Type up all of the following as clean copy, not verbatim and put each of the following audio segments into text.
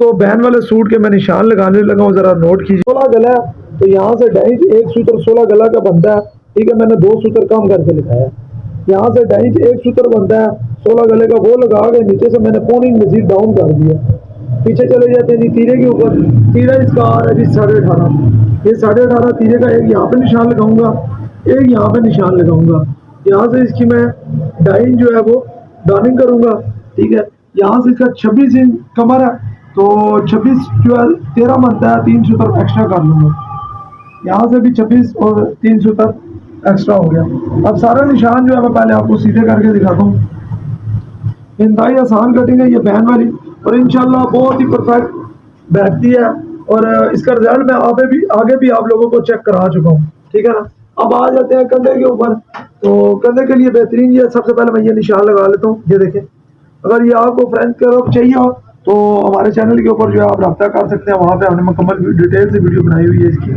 तो बहन वाले सूट के मैं निशान लगाने लगा हूँ, जरा नोट कीजिए। 16 गला है, तो यहाँ से ढाई एक सूत्र 16 गला का बनता है। ठीक है, मैंने 2 सूत्र कम करके लिखाया है। यहाँ से ढाई एक सूत्र बनता है 16 गले का, वो लगा के नीचे से मैंने पौनी मजीद डाउन कर दिया। पीछे चले जाते हैं जी तीरे के ऊपर। तीरा इसका आ रहा है जी 18.5। ये 18.5 तीरे का एक यहाँ पे निशान लगाऊंगा, एक यहाँ पे निशान लगाऊंगा। यहाँ से इसकी मैं डाइंग जो है वो डाउनिंग करूंगा। ठीक है, यहाँ से इसका 26 इंच कमर है, तो 26 जो है 13 बनता है, 3 सूत्र एक्स्ट्रा कर लूँगा। यहाँ से भी 26 और 3 सूत्र एक्स्ट्रा हो गया। अब सारा निशान जो है मैं पहले आपको सीधे करके दिखाता हूँ। इंतहाई आसान कटिंग है ये बहन वाली, और इंशाल्लाह बहुत ही परफेक्ट बैठती है। और इसका रिजल्ट मैं आगे भी आप लोगों को चेक करा चुका हूँ। ठीक है ना। अब आ जाते हैं कंधे के ऊपर। तो कंधे के लिए बेहतरीन ये सबसे पहले मैं ये निशान लगा लेता हूँ। ये देखें, अगर ये आपको फ्रंट तरफ चाहिए हो तो हमारे चैनल के ऊपर जो है आप रब्ता कर सकते हैं। वहाँ पे हमने मुकम्मल डिटेल से वीडियो बनाई हुई है इसकी।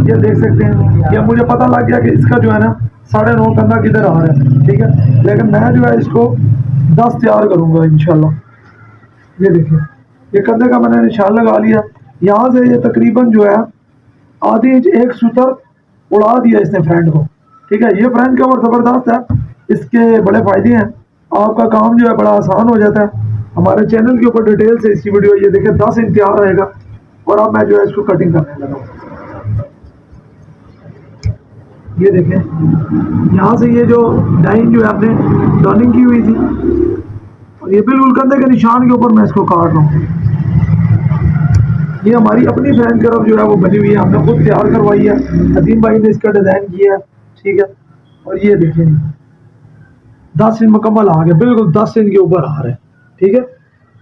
ये देख सकते हैं, ये मुझे पता लग गया कि इसका जो है ना 9.5 कंधा किधर आ रहा है। ठीक है, लेकिन मैं जो है इसको 10 तैयार करूँगा इंशाल्लाह। ये देखिए, ये कंधे का मैंने निशान लगा लिया। यहाँ से ये तकरीबन जो है आधी इंच एक सूत्र उड़ा दिया इसने फ्रंट को। ठीक है, ये फ्रंट कवर ज़बरदस्त है, इसके बड़े फ़ायदे हैं। आपका काम जो है बड़ा आसान हो जाता है। हमारे चैनल के ऊपर डिटेल से इसकी वीडियो ये देखें, 10 इंच तैयार रहेगा। और अब मैं जो है इसको कटिंग करने लगा हूँ। ये देखें, यहाँ से ये जो लाइन जो है आपने डॉनिंग की हुई थी, और ये बिल्कुल कंधे के निशान के ऊपर मैं इसको काट रहा हूँ। ये हमारी अपनी फ्रंट तरफ जो है वो बनी हुई है, हमने खुद तैयार करवाई है। अजीम भाई ने इसका डिज़ाइन किया है। ठीक है, और ये देखें 10 इंच मुकम्मल आ गया, बिल्कुल 10 इंच के ऊपर आ रहा है। ठीक है,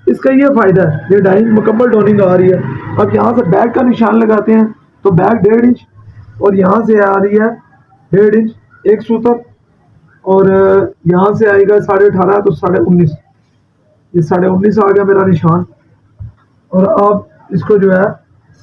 इसका ये फ़ायदा है, ये डाइंग मुकम्मल डॉनिंग आ रही है। अब यहाँ से बैक का निशान लगाते हैं, तो बैक 1.5 इंच, और यहाँ से आ रही है 1.5 इंच एक सूत्र, और यहाँ से आएगा 18.5, तो 19.5। ये 19.5 आ गया मेरा निशान। और अब इसको जो है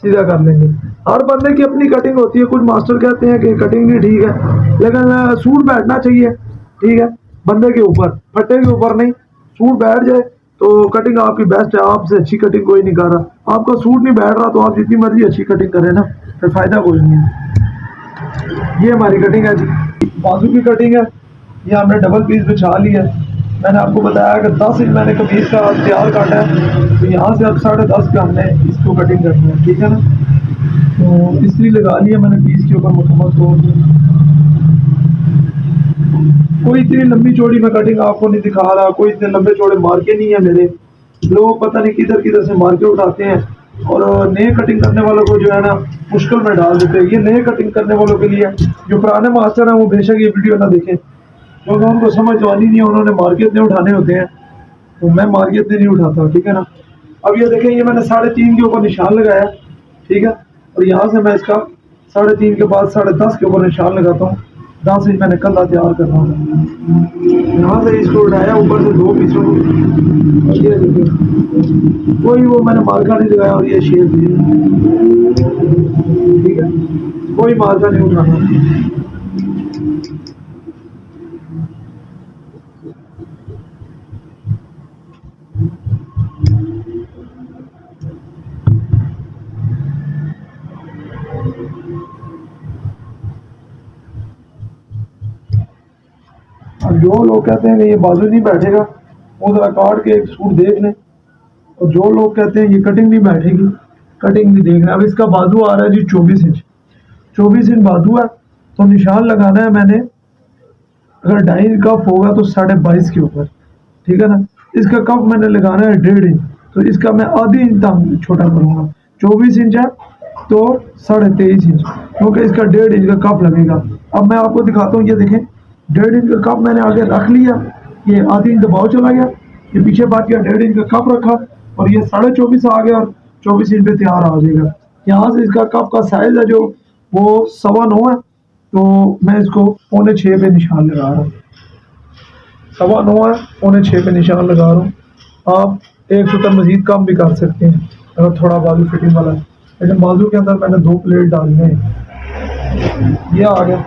सीधा कर लेंगे। हर बंदे की अपनी कटिंग होती है। कुछ मास्टर कहते हैं कि कटिंग नहीं ठीक है, लेकिन सूट बैठना चाहिए। ठीक है, बंदे के ऊपर, फट्टे के ऊपर नहीं। सूट बैठ जाए तो कटिंग आपकी बेस्ट है। आपसे अच्छी कटिंग कोई नहीं कर रहा। आपका सूट नहीं बैठ रहा तो आप जितनी मर्जी अच्छी कटिंग करें ना, फिर फ़ायदा कोई नहीं है। ये हमारी कटिंग है जी, बाजू की कटिंग है। ये हमने डबल पीस बिछा लिया है। मैंने आपको बताया कि 10 इंच मैंने कमीज का तैयार काटा है, तो यहाँ से अब 10.5 पे हमने इसको कटिंग करनी है। ठीक है ना, तो इसलिए लगा लिया मैंने पीस के ऊपर मुकम्मल तौर पर। कोई इतनी लंबी चौड़ी मैं कटिंग आपको नहीं दिखा रहा, कोई इतने लंबे चौड़े मार्के नहीं है मेरे। लोग पता नहीं किधर किधर से मार्के उठाते हैं और नए कटिंग करने वालों को जो है ना मुश्किल में डाल देते हैं। ये नए कटिंग करने वालों के लिए, जो पुराने मास्टर हैं वो बेशक ये वीडियो ना देखें, क्योंकि उनको समझ तो आनी नहीं है, उन्होंने मार्केट नहीं उठाने होते हैं। तो मैं मार्केट नहीं उठाता। ठीक है ना। अब ये देखें, ये मैंने 3.5 के ऊपर निशान लगाया। ठीक है, और यहाँ से मैं इसका 3.5 के बाद 10.5 के ऊपर निशान लगाता हूँ। 10 इंच मैंने कंधा तैयार कर रहा हूँ। यहाँ से इसको उठाया ऊपर से 2 पीसों को, और ये देखिए कोई वो मैंने मार्का नहीं लगाया, और ये शेप दिया। ठीक है, कोई मार्का नहीं उठाना। और जो लोग कहते हैं कि ये बाजू नहीं बैठेगा, वो ज़रा काट के एक सूट देख लें। और जो लोग कहते हैं ये कटिंग नहीं बैठेगी, कटिंग भी देख लें। अब इसका बाजू आ रहा है जी 24 इंच। 24 इंच बाजू है, तो निशान लगाना है मैंने, अगर 2.5 कप होगा तो 22.5 के ऊपर। ठीक है ना। इसका कप मैंने लगाना है 1.5 इंच, तो इसका मैं आधी इंच तक छोटा करूँगा। 24 इंच है तो 23.5 इंच, क्योंकि इसका 1.5 इंच का कप लगेगा। अब मैं आपको दिखाता हूँ, ये देखें 1.5 इंच का कप मैंने आगे रख लिया, ये आधी इंच दबाव चला गया, ये पीछे बात किया, 1.5 इंच का कप रखा, और ये 24.5 आ गया, और 24 इंच पे तैयार आ जाएगा। यहाँ से इसका कप का साइज़ है जो वो 9.25 है, तो मैं इसको 6.25 पे निशान लगा रहा हूँ। 9.25 है, 6.25 पे निशान लगा रहा हूँ। आप एक सूत्र मजीद कम भी कर सकते हैं अगर थोड़ा बाजू फिटिंग वाला है, लेकिन बाजू के अंदर मैंने 2 प्लेट डालने हैं। ये आ गया।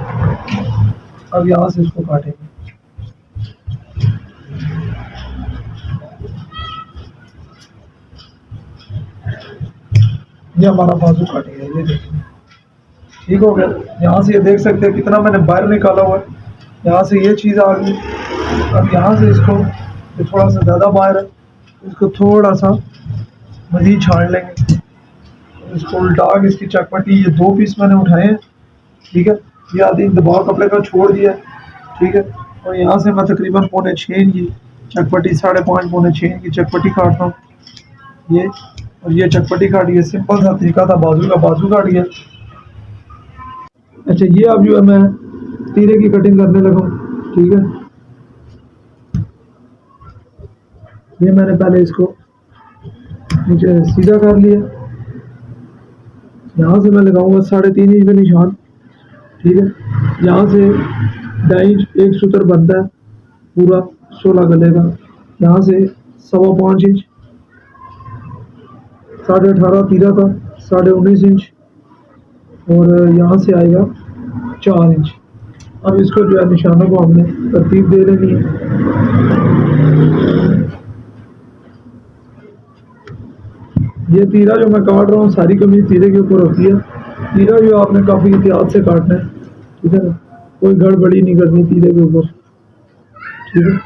अब यहाँ से इसको काटेंगे। ये हमारा बाजू काटी है, ये देखिए ठीक हो गया। यहाँ से ये देख सकते हैं कितना मैंने बाहर निकाला हुआ है, यहाँ से ये चीज़ आ गई। अब यहाँ से इसको ये थोड़ा सा ज़्यादा बाहर है, इसको थोड़ा सा मज़ीद छान लेंगे। इसको उल्टा के इसकी चटपटी, ये 2 पीस मैंने उठाए हैं, ठीक है। ये आधी दबाव कपड़े का छोड़ दिया, ठीक है। और यहाँ से मैं तकरीबन 5.25 इंच की चटपटी, 5.5 पौने 6 इंच की चटपटी काटता हूँ ये। और ये चटपटी काटी है, सिंपल सा तरीका था, बाजू का बाजू काट गया। अच्छा, ये अब जो है मैं तीरे की कटिंग करने लगा हूँ, ठीक है। ये मैंने पहले इसको नीचे सीधा कर लिया, यहाँ से मैं लगाऊंगा 3.5 इंच का निशान, ठीक है। यहाँ से 2.5 इंच एक सूत्र बनता है पूरा 16 गले का, यहाँ से 5.25 इंच, 18.5 तीरा का, 19.5 इंच, और यहाँ से आएगा 4 इंच। अब इसको जो है निशानों को हमने तरतीब दे लेनी है। ये तीरा जो मैं काट रहा हूँ, सारी कमीज तीरे के ऊपर होती है। तीरा जो आपने काफ़ी एहतियात से काटना है, ठीक है ना, कोई गड़बड़ी नहीं करनी तीरे के ऊपर, ठीक है।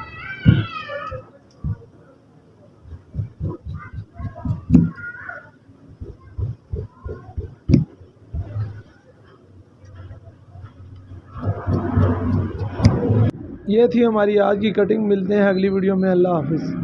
ये थी हमारी आज की कटिंग, मिलते हैं अगली वीडियो में, अल्लाह हाफिज़।